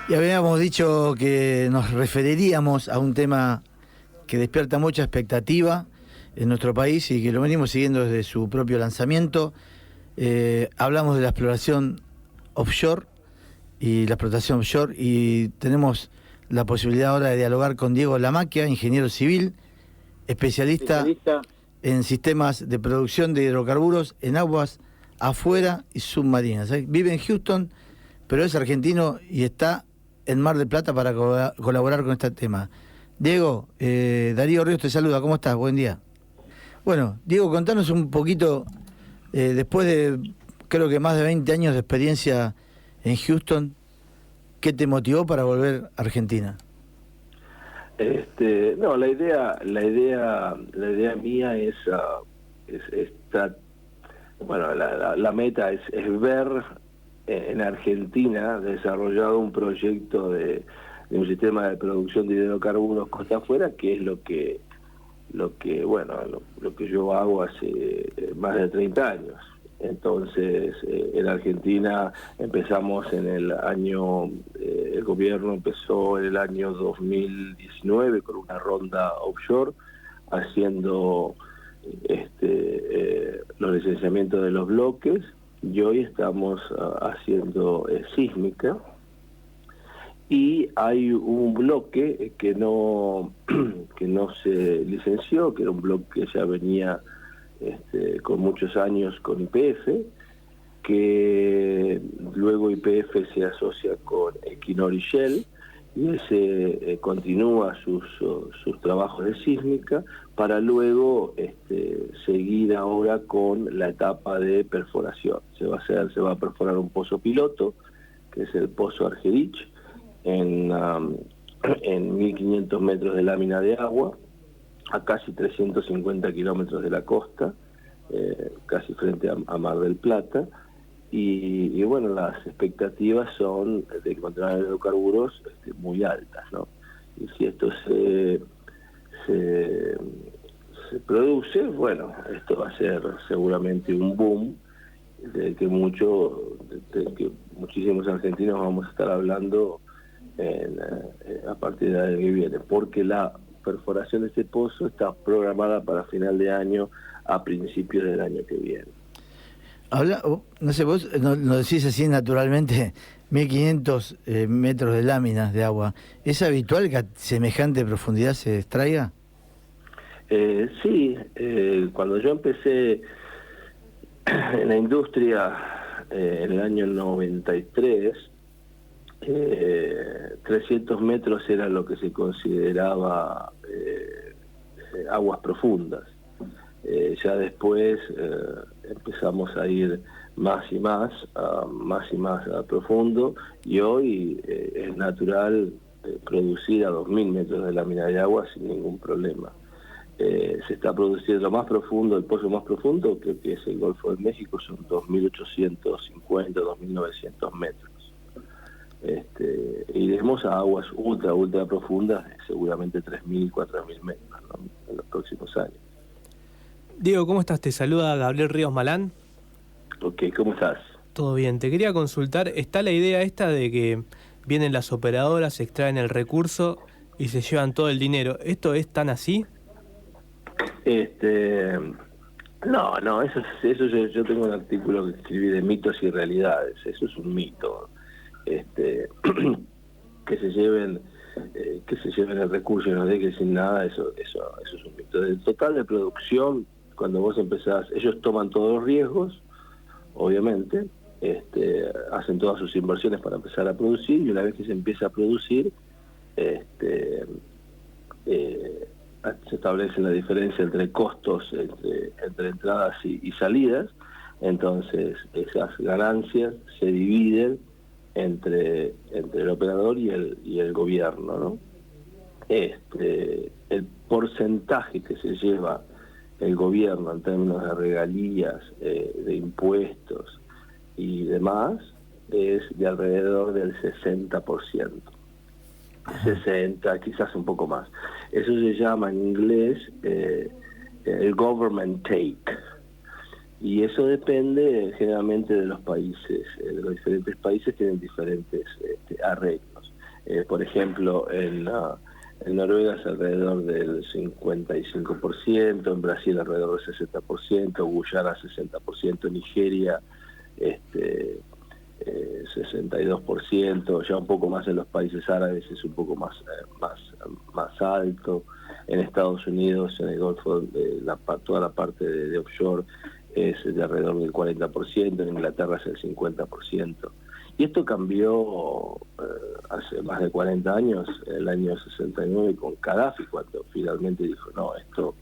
Y habíamos dicho que nos referiríamos a un tema que despierta mucha expectativa en nuestro país y que lo venimos siguiendo desde su propio lanzamiento. Hablamos de la exploración offshore y la explotación offshore, y tenemos la posibilidad ahora de dialogar con Diego Lamaquia, ingeniero civil, especialista en sistemas de producción de hidrocarburos en aguas afuera y submarinas. Vive en Houston, pero es argentino y está en Mar del Plata para colaborar con este tema. Diego, Darío Ríos te saluda, ¿cómo estás? Buen día. Bueno, Diego, contanos un poquito, después de creo que más de 20 años de experiencia en Houston, ¿qué te motivó para volver a Argentina? No, la idea mía es bueno, la meta es ver en Argentina desarrollado un proyecto de un sistema de producción de hidrocarburos costa afuera, que es lo que yo hago hace más de 30 años. Entonces, en Argentina empezamos en el año, el gobierno empezó en el año 2019 con una ronda offshore, haciendo los licenciamientos de los bloques, y hoy estamos haciendo sísmica, y hay un bloque que no se licenció, que era un bloque que ya venía con muchos años con YPF, que luego YPF se asocia con Equinor y Shell, y ese continúa sus trabajos de sísmica para luego seguir ahora con la etapa de perforación. Se va a perforar un pozo piloto, que es el pozo Argerich, en 1.500 metros de lámina de agua, a casi 350 kilómetros de la costa, casi frente a Mar del Plata, y bueno, las expectativas son de encontrar hidrocarburos muy altas, ¿no? Y si esto se produce, bueno, esto va a ser seguramente un boom del que muchísimos argentinos vamos a estar hablando a partir del año que viene, porque la perforación de este pozo está programada para final de año, a principios del año que viene. No sé, vos no decís así naturalmente, 1500 metros de láminas de agua. ¿Es habitual que a semejante profundidad se extraiga? Sí, cuando yo empecé en la industria en el año 93, 300 metros era lo que se consideraba aguas profundas. Ya después empezamos a ir más y más profundo, y hoy es natural producir a 2.000 metros de lámina de agua sin ningún problema. Se está produciendo más profundo, el pozo más profundo creo que es el Golfo de México, son 2.850, 2.900 metros. Iremos a aguas ultra profundas, seguramente 3.000, 4.000 metros, ¿no?, en los próximos años. Diego, ¿cómo estás? Te saluda Gabriel Ríos Malán. Ok, ¿cómo estás? Todo bien. Te quería consultar, ¿está la idea esta de que vienen las operadoras, extraen el recurso y se llevan todo el dinero? ¿Esto es tan así? No, eso yo tengo un artículo que escribí de mitos y realidades. Eso es un mito. Que se lleven el recurso y no dejen sin nada, eso es un mito. Del total de producción, cuando vos empezás, ellos toman todos los riesgos, obviamente, hacen todas sus inversiones para empezar a producir, y una vez que se empieza a producir, se establece la diferencia entre costos, entre entradas y salidas. Entonces esas ganancias se dividen entre el operador y el gobierno, ¿no? El porcentaje que se lleva el gobierno en términos de regalías, de impuestos y demás, es de alrededor del 60%. 60, quizás un poco más. Eso se llama en inglés el government take. Y eso depende generalmente de los países, de los diferentes países tienen diferentes arreglos. Por ejemplo, en Noruega es alrededor del 55%, en Brasil alrededor del 60%, Guyana 60%, Nigeria 62%, ya un poco más en los países árabes es un poco más alto. En Estados Unidos, en el Golfo, toda la parte de offshore es de alrededor del 40%, en Inglaterra es el 50%. Y esto cambió hace más de 40 años, el año 69, con Gaddafi, cuando finalmente dijo, no, esto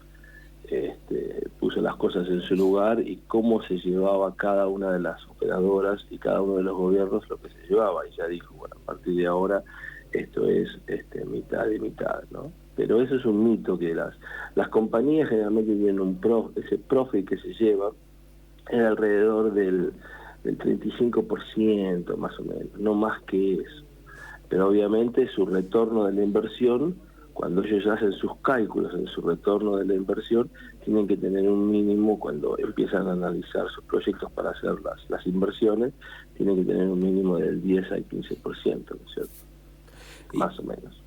puso las cosas en su lugar, y cómo se llevaba cada una de las operadoras y cada uno de los gobiernos lo que se llevaba, y ya dijo, bueno, a partir de ahora esto es mitad y mitad, ¿no? Pero eso es un mito, que las compañías generalmente tienen ese profit que se lleva es alrededor del 35% más o menos, no más que eso. Pero obviamente su retorno de la inversión, cuando ellos hacen sus cálculos en su retorno de la inversión, tienen que tener un mínimo, cuando empiezan a analizar sus proyectos para hacer las inversiones, tienen que tener un mínimo del 10 al 15%, ¿no es cierto? Más o menos.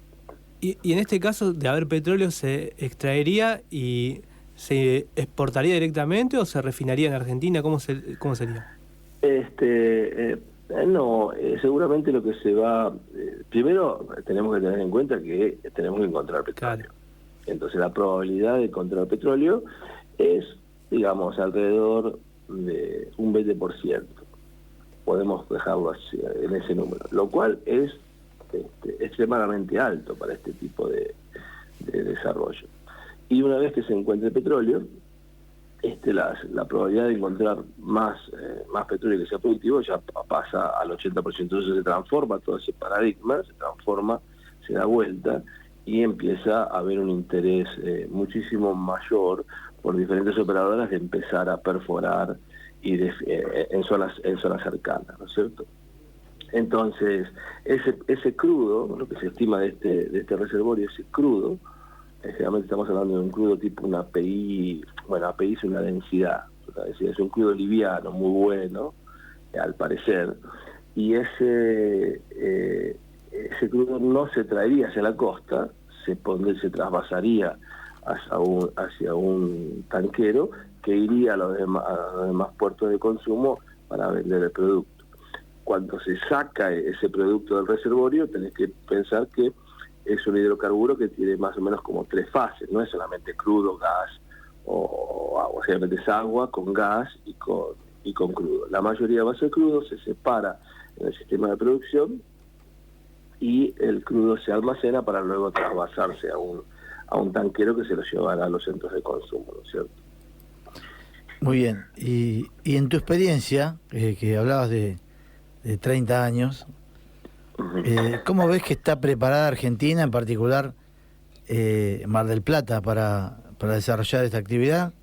Y en este caso, de haber petróleo, ¿se extraería y se exportaría directamente o se refinaría en Argentina? ¿Cómo sería? No, seguramente lo que se va... primero tenemos que tener en cuenta que tenemos que encontrar petróleo. Claro. Entonces la probabilidad de encontrar petróleo es, digamos, alrededor de un 20%. Podemos dejarlo así, en ese número, lo cual es extremadamente alto para este tipo de desarrollo. Y una vez que se encuentre petróleo, la probabilidad de encontrar más petróleo que sea productivo ya pasa al 80%. Entonces se transforma todo ese paradigma, se da vuelta y empieza a haber un interés muchísimo mayor por diferentes operadoras de empezar a perforar en zonas cercanas, ¿no es cierto? Entonces, ese crudo, lo que se estima de este reservorio, ese crudo, generalmente estamos hablando de un crudo tipo una API, bueno, API es una densidad, es un crudo liviano, muy bueno, al parecer, y ese crudo no se traería hacia la costa, se trasvasaría hacia un tanquero que iría a los demás puertos de consumo para vender el producto. Cuando se saca ese producto del reservorio, tenés que pensar que es un hidrocarburo que tiene más o menos como 3 fases, no es solamente crudo, gas o agua, obviamente es agua con gas y con crudo. La mayoría va a ser crudo, se separa en el sistema de producción y el crudo se almacena para luego trasvasarse a un tanquero que se lo llevará a los centros de consumo, ¿no es cierto? Muy bien. Y en tu experiencia, que hablabas de 30 años, ¿cómo ves que está preparada Argentina, en particular Mar del Plata, para desarrollar esta actividad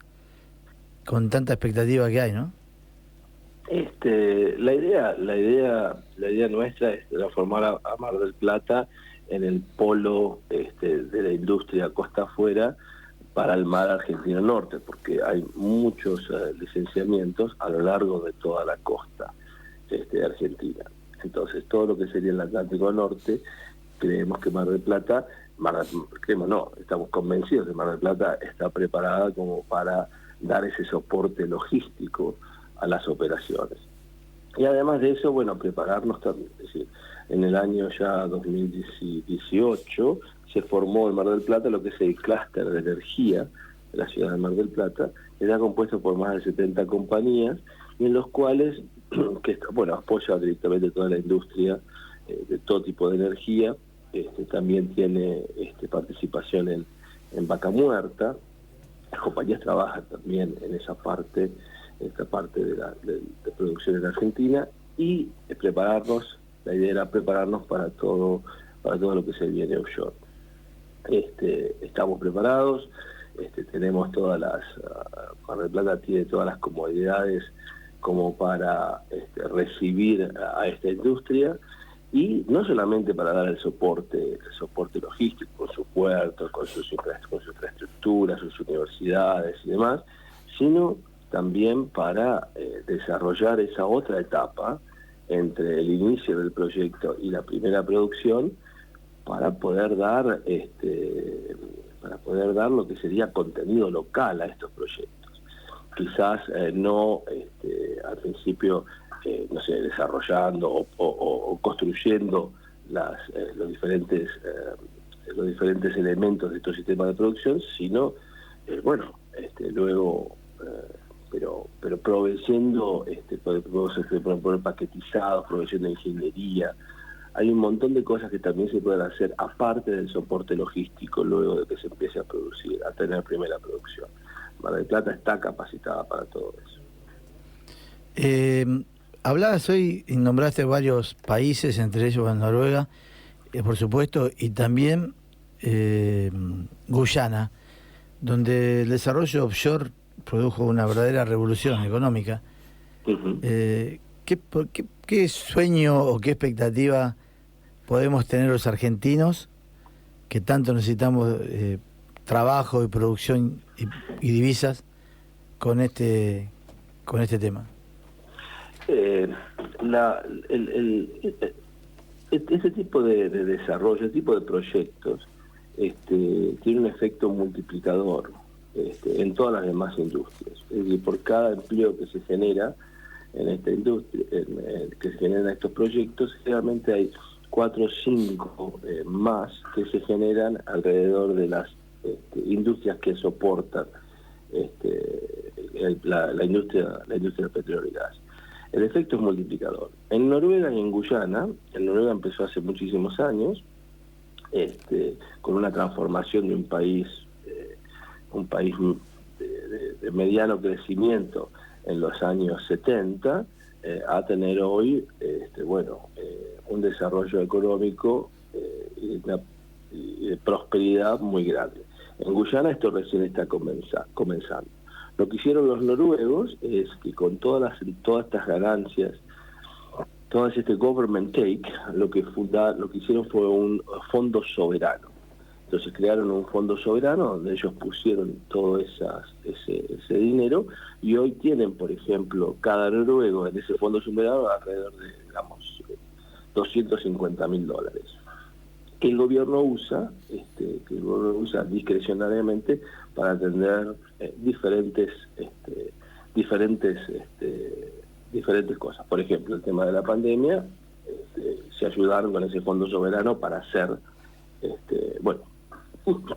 con tanta expectativa que hay, ¿no? La idea nuestra es transformar a Mar del Plata en el polo de la industria costa afuera para el mar argentino norte, porque hay muchos licenciamientos a lo largo de toda la costa de Argentina. Entonces, todo lo que sería el Atlántico Norte, creemos que Mar del Plata, estamos convencidos de que Mar del Plata está preparada como para dar ese soporte logístico a las operaciones. Y además de eso, bueno, prepararnos también. Es decir, en el año ya 2018 se formó en Mar del Plata lo que es el clúster de energía de la ciudad de Mar del Plata, que está compuesto por más de 70 compañías, y en los cuales apoya directamente toda la industria de todo tipo de energía. También tiene participación en Vaca Muerta. Las compañías trabajan también en esta parte de producción en Argentina, y la idea era prepararnos para todo lo que se viene offshore. Estamos preparados, tenemos Mar del Plata tiene todas las comodidades como para recibir a esta industria, y no solamente para dar el soporte logístico con sus puertos, con su infraestructura, sus universidades y demás, sino también para desarrollar esa otra etapa entre el inicio del proyecto y la primera producción, para poder dar lo que sería contenido local a estos proyectos. Quizás no al principio no sé, desarrollando o construyendo los diferentes elementos de estos sistemas de producción, sino luego pero proveyendo por paquetizados, proveyendo ingeniería. Hay un montón de cosas que también se pueden hacer aparte del soporte logístico luego de que se empiece a producir, a tener primera producción. Mar del Plata está capacitada para todo eso. Hablabas hoy y nombraste varios países, entre ellos Noruega, por supuesto, y también Guyana, donde el desarrollo offshore produjo una verdadera revolución económica. Uh-huh. ¿Qué sueño o qué expectativa podemos tener los argentinos que tanto necesitamos trabajo y producción y divisas con este tema? Este tipo de desarrollo, este tipo de proyectos tiene un efecto multiplicador en todas las demás industrias. Es decir, por cada empleo que se genera en esta industria, que se generan estos proyectos, generalmente hay 4 o 5 más que se generan alrededor de las industrias que soportan la industria petróleo y gas. El efecto es multiplicador. En Noruega y en Guyana, Noruega empezó hace muchísimos años, con una transformación de un país de mediano crecimiento en los años 70, a tener hoy un desarrollo económico y de prosperidad muy grande. En Guyana esto recién está comenzando. Lo que hicieron los noruegos es que con todas estas ganancias, todo este government take, lo que hicieron fue un fondo soberano. Entonces crearon un fondo soberano donde ellos pusieron todo ese dinero, y hoy tienen, por ejemplo, cada noruego en ese fondo soberano alrededor de, digamos, $250.000, que el gobierno usa discrecionalmente para atender diferentes cosas. Por ejemplo, el tema de la pandemia, se ayudaron con ese fondo soberano para hacer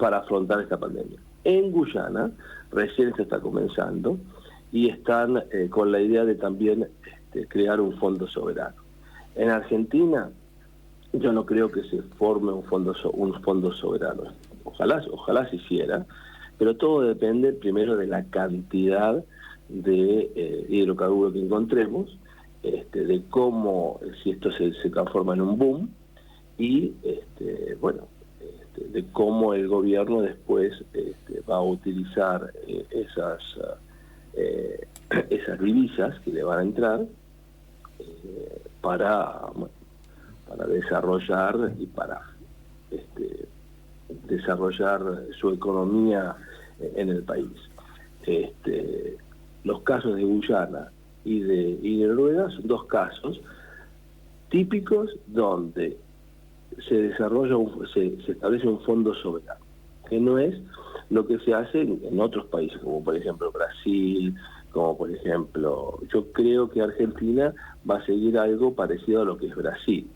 para afrontar esta pandemia. En Guyana recién se está comenzando y están con la idea de también crear un fondo soberano. En Argentina yo no creo que se forme un fondo soberano. Ojalá se hiciera, pero todo depende primero de la cantidad de hidrocarburos que encontremos, de cómo, si esto se transforma en un boom, y de cómo el gobierno después va a utilizar esas divisas que le van a entrar para desarrollar y para desarrollar su economía en el país. Los casos de Guyana y de Noruega son 2 casos típicos donde se establece un fondo soberano, que no es lo que se hace en otros países, como por ejemplo Brasil, como por ejemplo, yo creo que Argentina va a seguir algo parecido a lo que es Brasil.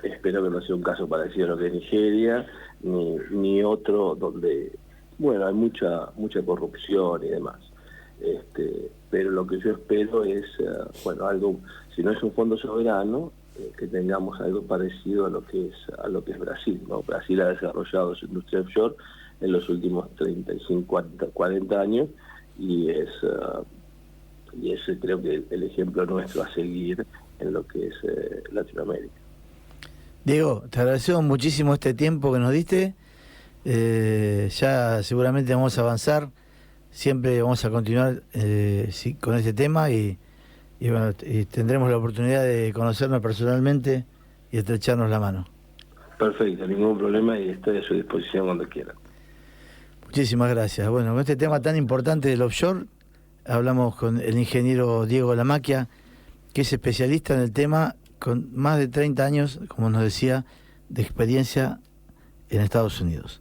Espero que no sea un caso parecido a lo que es Nigeria, ni otro donde, hay mucha corrupción y demás. Pero lo que yo espero es, algo, si no es un fondo soberano, que tengamos algo parecido a lo que es Brasil, ¿no? Brasil ha desarrollado su industria offshore en los últimos 35, 40 años, y ese creo que el ejemplo nuestro a seguir en lo que es Latinoamérica. Diego, te agradecemos muchísimo este tiempo que nos diste. Ya seguramente vamos a avanzar, siempre vamos a continuar con este tema y tendremos la oportunidad de conocernos personalmente y estrecharnos la mano. Perfecto, ningún problema, y estoy a su disposición cuando quieran. Muchísimas gracias. Bueno, con este tema tan importante del offshore, hablamos con el ingeniero Diego Lamacchia, que es especialista en el tema, con más de 30 años, como nos decía, de experiencia en Estados Unidos.